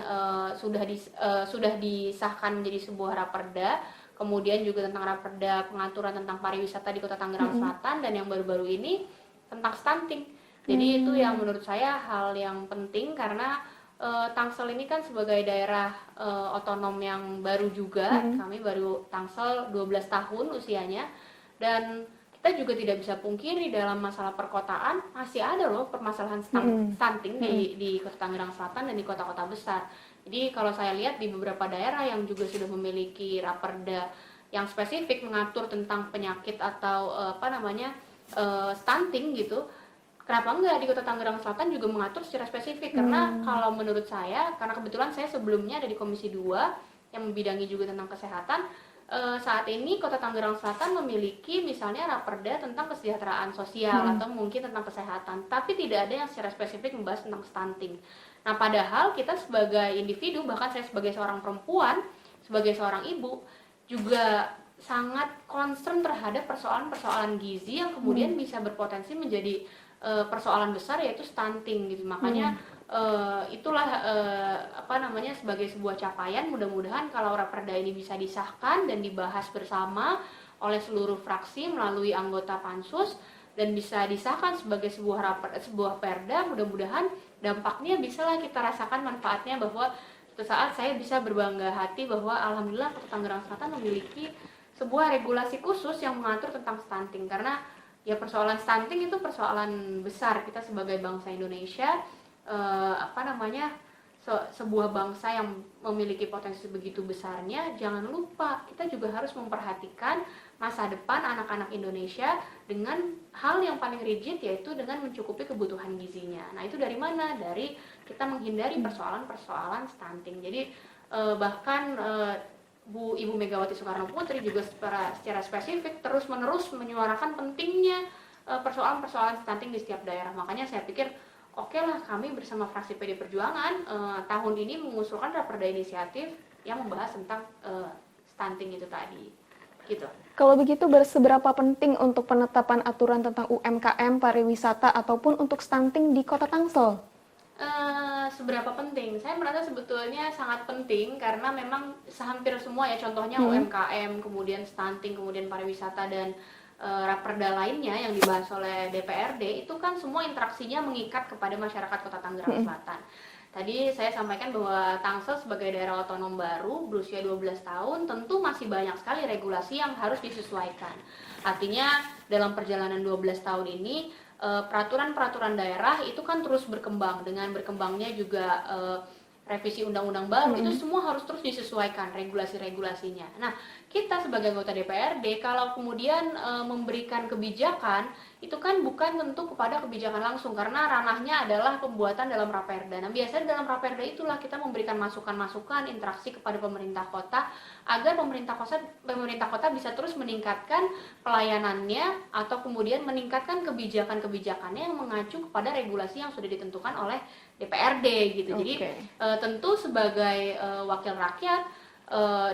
sudah disahkan menjadi sebuah raperda. Kemudian juga tentang raperda pengaturan tentang pariwisata di Kota Tangerang Selatan, dan yang baru-baru ini tentang stunting. Jadi itu yang menurut saya hal yang penting karena Tangsel ini kan sebagai daerah otonom yang baru juga. Kami baru Tangsel 12 tahun usianya, dan kita juga tidak bisa pungkiri dalam masalah perkotaan masih ada loh permasalahan stunting di Kota Tangerang Selatan dan di kota-kota besar. Jadi kalau saya lihat di beberapa daerah yang juga sudah memiliki raperda yang spesifik mengatur tentang penyakit atau stunting gitu, kenapa enggak di Kota Tangerang Selatan juga mengatur secara spesifik? Karena kalau menurut saya, karena kebetulan saya sebelumnya ada di Komisi 2 yang membidangi juga tentang kesehatan, saat ini Kota Tangerang Selatan memiliki misalnya raperda tentang kesejahteraan sosial atau mungkin tentang kesehatan, tapi tidak ada yang secara spesifik membahas tentang stunting. Nah, padahal kita sebagai individu, bahkan saya sebagai seorang perempuan, sebagai seorang ibu, juga sangat concern terhadap persoalan-persoalan gizi yang kemudian bisa berpotensi menjadi persoalan besar, yaitu stunting gitu. Makanya itulah sebagai sebuah capaian, mudah-mudahan kalau raperda ini bisa disahkan dan dibahas bersama oleh seluruh fraksi melalui anggota pansus dan bisa disahkan sebagai sebuah perda, mudah-mudahan dampaknya bisalah kita rasakan manfaatnya, bahwa suatu saat saya bisa berbangga hati bahwa alhamdulillah Kota Tangerang Selatan memiliki sebuah regulasi khusus yang mengatur tentang stunting. Karena ya persoalan stunting itu persoalan besar. Kita sebagai bangsa Indonesia, sebuah bangsa yang memiliki potensi begitu besarnya, jangan lupa kita juga harus memperhatikan masa depan anak-anak Indonesia dengan hal yang paling rigid, yaitu dengan mencukupi kebutuhan gizinya. Nah, itu dari mana? Dari kita menghindari persoalan-persoalan stunting. Jadi bahkan Ibu Megawati Soekarno Putri juga secara spesifik terus-menerus menyuarakan pentingnya persoalan-persoalan stunting di setiap daerah. Makanya saya pikir oke lah, kami bersama fraksi PD Perjuangan tahun ini mengusulkan raperda inisiatif yang membahas tentang stunting itu tadi. Gitu. Kalau begitu, seberapa penting untuk penetapan aturan tentang UMKM, pariwisata, ataupun untuk stunting di Kota Tangsel? Seberapa penting? Saya merasa sebetulnya sangat penting, karena memang hampir semua ya, contohnya UMKM, kemudian stunting, kemudian pariwisata dan raperda lainnya yang dibahas oleh DPRD itu kan semua interaksinya mengikat kepada masyarakat Kota Tangerang Selatan. Tadi saya sampaikan bahwa Tangsel sebagai daerah otonom baru berusia 12 tahun tentu masih banyak sekali regulasi yang harus disesuaikan. Artinya dalam perjalanan 12 tahun ini peraturan-peraturan daerah itu kan terus berkembang, dengan berkembangnya juga revisi undang-undang baru, itu semua harus terus disesuaikan regulasi-regulasinya. Nah, kita sebagai anggota DPRD kalau kemudian memberikan kebijakan, itu kan bukan tentu kepada kebijakan langsung, karena ranahnya adalah pembuatan dalam raperda. Nah, biasanya dalam raperda itulah kita memberikan masukan-masukan, interaksi kepada pemerintah kota, agar pemerintah kota bisa terus meningkatkan pelayanannya atau kemudian meningkatkan kebijakan-kebijakannya yang mengacu kepada regulasi yang sudah ditentukan oleh DPRD gitu. Jadi tentu sebagai wakil rakyat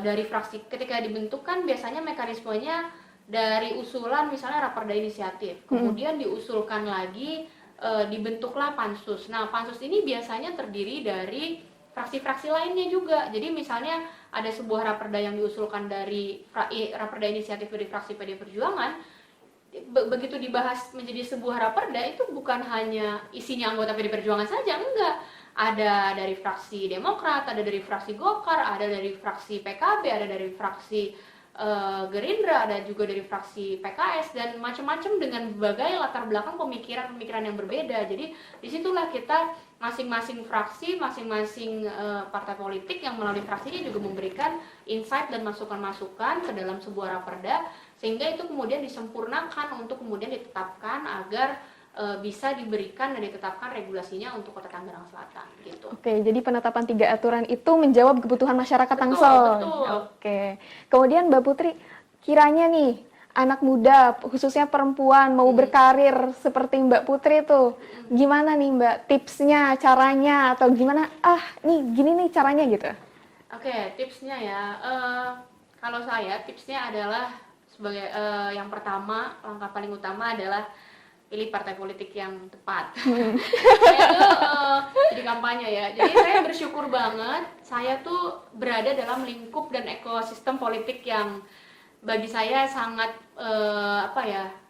dari fraksi, ketika dibentukkan biasanya mekanismenya dari usulan misalnya raperda inisiatif, kemudian diusulkan lagi, dibentuklah pansus. Nah, pansus ini biasanya terdiri dari fraksi-fraksi lainnya juga. Jadi misalnya ada sebuah raperda yang diusulkan dari raperda inisiatif dari fraksi PD Perjuangan, begitu dibahas menjadi sebuah raperda, itu bukan hanya isinya anggota PD Perjuangan saja, enggak. Ada dari fraksi Demokrat, ada dari fraksi Golkar, ada dari fraksi PKB, ada dari fraksi Gerindra, ada juga dari fraksi PKS, dan macam-macam dengan berbagai latar belakang pemikiran-pemikiran yang berbeda. Jadi disitulah kita masing-masing fraksi, masing-masing partai politik yang melalui fraksinya juga memberikan insight dan masukan-masukan ke dalam sebuah raperda, sehingga itu kemudian disempurnakan untuk kemudian ditetapkan agar bisa diberikan dan ditetapkan regulasinya untuk Kota Tangerang Selatan gitu. Oke, jadi penetapan 3 aturan itu menjawab kebutuhan masyarakat Tangsel. Betul. Oke. Kemudian Mbak Putri, kiranya nih anak muda, khususnya perempuan mau berkarir seperti Mbak Putri tuh, gimana nih Mbak tipsnya, caranya, atau gimana? Nih gini nih caranya gitu. Oke, tipsnya ya. Kalau saya tipsnya adalah sebagai yang pertama, langkah paling utama adalah pilih partai politik yang tepat. Saya tuh jadi kampanye ya. Jadi saya bersyukur banget saya tuh berada dalam lingkup dan ekosistem politik yang bagi saya sangat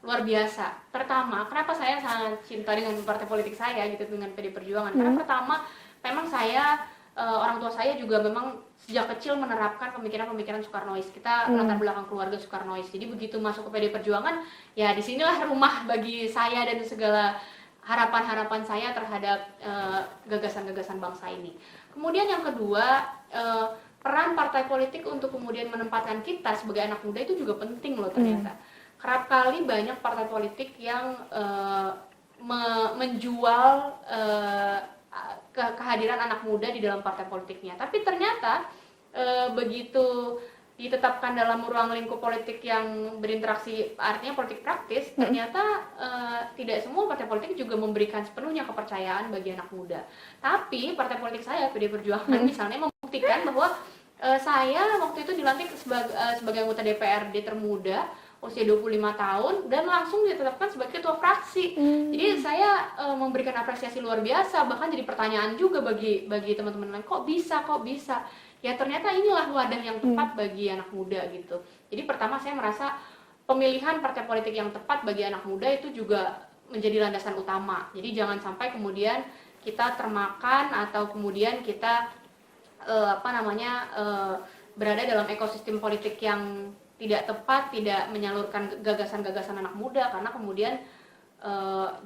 luar biasa. Pertama, kenapa saya sangat cinta dengan partai politik saya gitu, dengan PD Perjuangan? Karena pertama, memang saya orang tua saya juga memang sejak kecil menerapkan pemikiran-pemikiran Soekarnois. Kita latar belakang keluarga Soekarnois. Jadi begitu masuk ke PD Perjuangan, ya disinilah rumah bagi saya dan segala harapan-harapan saya terhadap gagasan-gagasan bangsa ini. Kemudian yang kedua, peran partai politik untuk kemudian menempatkan kita sebagai anak muda itu juga penting loh ternyata. Kerap kali banyak partai politik yang menjual kehadiran anak muda di dalam partai politiknya. Tapi ternyata begitu ditetapkan dalam ruang lingkup politik yang berinteraksi, artinya politik praktis, ternyata tidak semua partai politik juga memberikan sepenuhnya kepercayaan bagi anak muda. Tapi partai politik saya, PD Perjuangan misalnya, membuktikan bahwa saya waktu itu dilantik sebagai anggota DPRD termuda usia 25 tahun dan langsung ditetapkan sebagai ketua fraksi. Jadi saya memberikan apresiasi luar biasa, bahkan jadi pertanyaan juga bagi teman-teman lain, kok bisa? Ya ternyata inilah wadah yang tepat bagi anak muda gitu. Jadi pertama saya merasa pemilihan partai politik yang tepat bagi anak muda itu juga menjadi landasan utama. Jadi jangan sampai kemudian kita termakan atau kemudian kita berada dalam ekosistem politik yang tidak tepat, tidak menyalurkan gagasan-gagasan anak muda, karena kemudian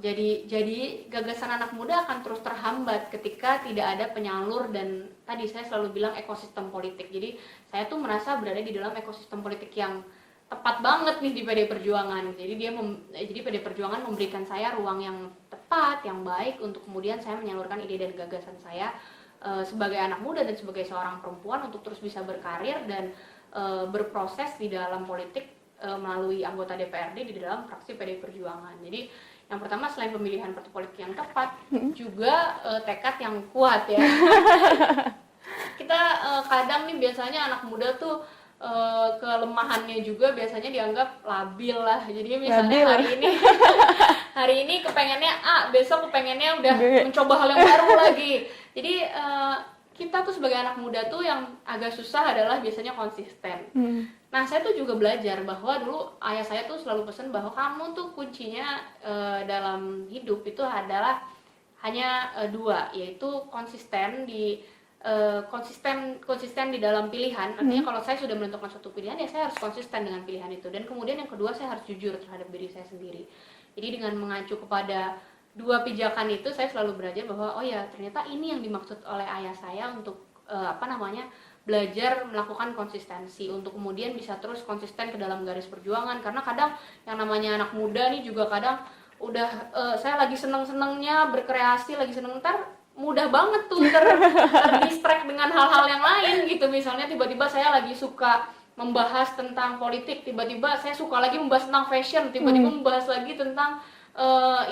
jadi gagasan anak muda akan terus terhambat ketika tidak ada penyalur. Dan tadi saya selalu bilang ekosistem politik. Jadi saya tuh merasa berada di dalam ekosistem politik yang tepat banget nih di PD Perjuangan. Jadi jadi PD Perjuangan memberikan saya ruang yang tepat, yang baik untuk kemudian saya menyalurkan ide dan gagasan saya sebagai anak muda dan sebagai seorang perempuan untuk terus bisa berkarir dan berproses di dalam politik melalui anggota DPRD di dalam fraksi PD Perjuangan. Jadi yang pertama selain pemilihan partai politik yang tepat, juga tekad yang kuat ya. Kita kadang nih biasanya anak muda tuh kelemahannya juga biasanya dianggap labil lah. Jadi misalnya hari ini kepengennya A, besok kepengennya udah mencoba hal yang baru lagi. Jadi kita tuh sebagai anak muda tuh yang agak susah adalah biasanya konsisten. Nah saya tuh juga belajar bahwa dulu ayah saya tuh selalu pesan bahwa kamu tuh kuncinya dalam hidup itu adalah hanya dua, yaitu konsisten di dalam pilihan. Artinya kalau saya sudah menentukan suatu pilihan, ya saya harus konsisten dengan pilihan itu. Dan kemudian yang kedua, saya harus jujur terhadap diri saya sendiri. Jadi dengan mengacu kepada dua pijakan itu, saya selalu belajar bahwa oh ya ternyata ini yang dimaksud oleh ayah saya untuk belajar melakukan konsistensi, untuk kemudian bisa terus konsisten ke dalam garis perjuangan. Karena kadang yang namanya anak muda nih juga kadang udah saya lagi seneng-senengnya berkreasi, lagi seneng, ntar mudah banget tuh terdistract dengan hal-hal yang lain gitu. Misalnya tiba-tiba saya lagi suka membahas tentang politik, tiba-tiba saya suka lagi membahas tentang fashion, tiba-tiba membahas lagi tentang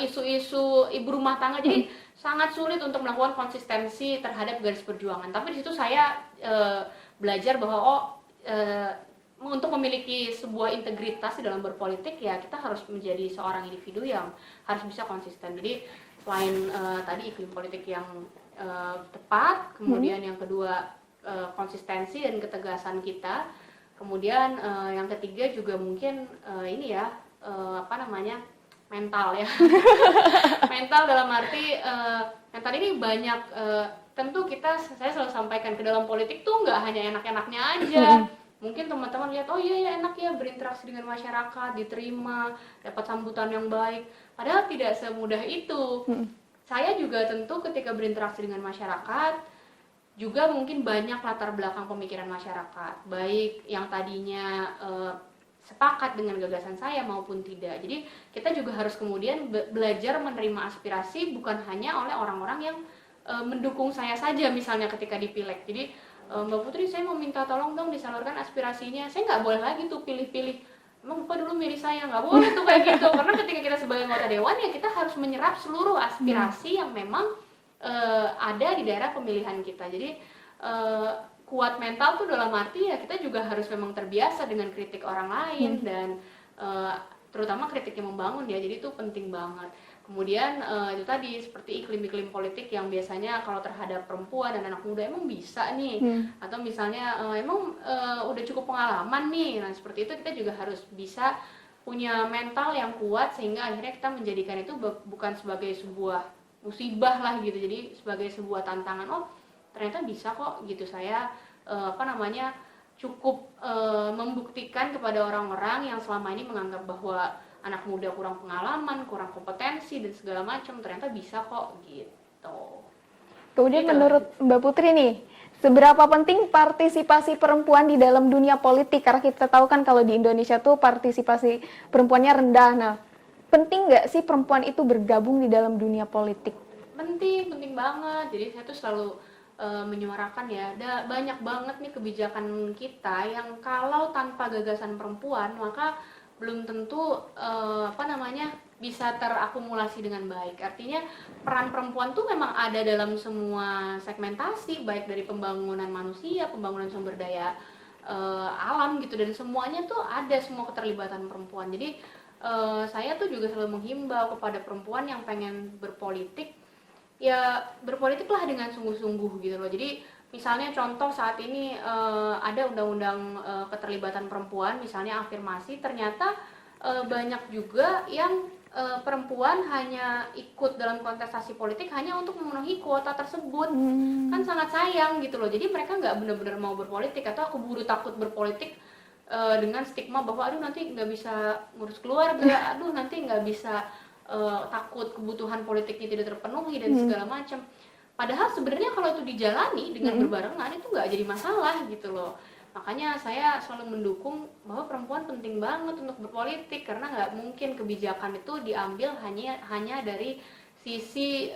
isu-isu ibu rumah tangga. Jadi sangat sulit untuk melakukan konsistensi terhadap garis perjuangan. Tapi di situ saya belajar bahwa untuk memiliki sebuah integritas di dalam berpolitik, ya kita harus menjadi seorang individu yang harus bisa konsisten. Jadi selain tadi iklim politik yang tepat, kemudian yang kedua konsistensi dan ketegasan kita, kemudian yang ketiga juga mungkin mental ya. Mental dalam arti mental ini banyak, tentu saya selalu sampaikan ke dalam politik tuh nggak hanya enak-enaknya aja. Mungkin teman-teman lihat, oh iya enak ya berinteraksi dengan masyarakat, diterima, dapat sambutan yang baik. Padahal tidak semudah itu. Saya juga tentu ketika berinteraksi dengan masyarakat, juga mungkin banyak latar belakang pemikiran masyarakat, baik yang tadinya sepakat dengan gagasan saya maupun tidak. Jadi kita juga harus kemudian belajar menerima aspirasi bukan hanya oleh orang-orang yang mendukung saya saja, misalnya ketika di pileg. Jadi Mbak Putri, saya mau minta tolong dong disalurkan aspirasinya. Saya nggak boleh lagi tuh pilih-pilih, emang Bapak dulu milih saya, nggak boleh tuh kayak gitu. Karena ketika kita sebagai anggota dewan, ya kita harus menyerap seluruh aspirasi yang memang ada di daerah pemilihan kita. Jadi kuat mental tuh dalam arti ya kita juga harus memang terbiasa dengan kritik orang lain dan terutama kritik yang membangun ya. Jadi itu penting banget. Kemudian itu tadi seperti iklim-iklim politik yang biasanya kalau terhadap perempuan dan anak muda emang bisa nih, atau misalnya emang udah cukup pengalaman nih. Nah seperti itu kita juga harus bisa punya mental yang kuat sehingga akhirnya kita menjadikan itu bukan sebagai sebuah musibah lah gitu, jadi sebagai sebuah tantangan. Oh ternyata bisa kok gitu. Saya cukup membuktikan kepada orang-orang yang selama ini menganggap bahwa anak muda kurang pengalaman, kurang kompetensi dan segala macam, ternyata bisa kok gitu. Kemudian Gitu. menurut Mbak Putri nih, seberapa penting partisipasi perempuan di dalam dunia politik? Karena kita tahu kan kalau di Indonesia tuh partisipasi perempuannya rendah. Nah, penting nggak sih perempuan itu bergabung di dalam dunia politik? Penting banget. Jadi saya tuh selalu menyuarakan ya, ada banyak banget nih kebijakan kita yang kalau tanpa gagasan perempuan maka belum tentu bisa terakumulasi dengan baik. Artinya peran perempuan tuh memang ada dalam semua segmentasi, baik dari pembangunan manusia, pembangunan sumber daya alam gitu, dan semuanya tuh ada semua keterlibatan perempuan. Jadi saya tuh juga selalu menghimbau kepada perempuan yang pengen berpolitik, ya berpolitiklah dengan sungguh-sungguh gitu loh. Jadi misalnya contoh saat ini ada undang-undang keterlibatan perempuan, misalnya afirmasi, ternyata banyak juga yang perempuan hanya ikut dalam kontestasi politik hanya untuk memenuhi kuota tersebut. Kan sangat sayang gitu loh. Jadi mereka nggak benar-benar mau berpolitik, atau aku buru takut berpolitik dengan stigma bahwa aduh nanti nggak bisa ngurus keluarga, aduh nanti nggak bisa, takut kebutuhan politiknya tidak terpenuhi dan segala macam. Padahal sebenarnya kalau itu dijalani dengan berbarengan itu nggak jadi masalah gitu loh. Makanya saya selalu mendukung bahwa perempuan penting banget untuk berpolitik, karena nggak mungkin kebijakan itu diambil hanya dari sisi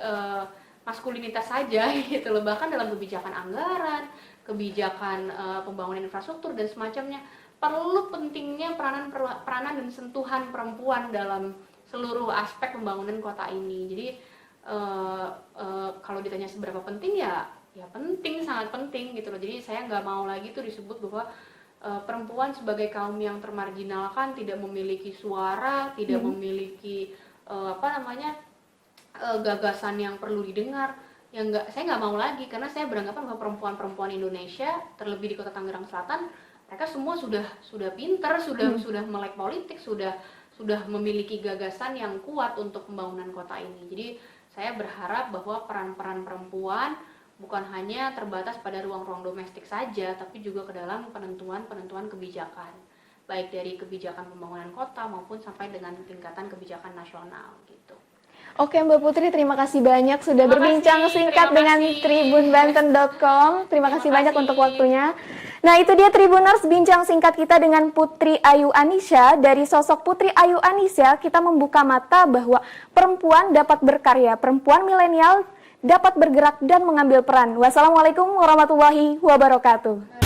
maskulinitas saja gitu loh. Bahkan dalam kebijakan anggaran, kebijakan pembangunan infrastruktur dan semacamnya, perlu pentingnya peranan dan sentuhan perempuan dalam seluruh aspek pembangunan kota ini. Jadi kalau ditanya seberapa penting, ya penting, sangat penting gitu loh. Jadi saya nggak mau lagi tuh disebut bahwa perempuan sebagai kaum yang termarginalkan, tidak memiliki suara, tidak memiliki gagasan yang perlu didengar. Saya nggak mau lagi, karena saya beranggapan bahwa perempuan-perempuan Indonesia, terlebih di Kota Tangerang Selatan, mereka semua sudah pintar, sudah melek politik, sudah memiliki gagasan yang kuat untuk pembangunan kota ini. Jadi saya berharap bahwa peran-peran perempuan bukan hanya terbatas pada ruang-ruang domestik saja, tapi juga ke dalam penentuan kebijakan, baik dari kebijakan pembangunan kota maupun sampai dengan tingkatan kebijakan nasional gitu. Oke Mbak Putri, terima kasih banyak sudah berbincang singkat dengan tribunbanten.com. Terima kasih banyak untuk waktunya. Nah, itu dia Tribuners, bincang singkat kita dengan Putri Ayu Anisya. Dari sosok Putri Ayu Anisya, kita membuka mata bahwa perempuan dapat berkarya, perempuan milenial dapat bergerak dan mengambil peran. Wassalamualaikum warahmatullahi wabarakatuh.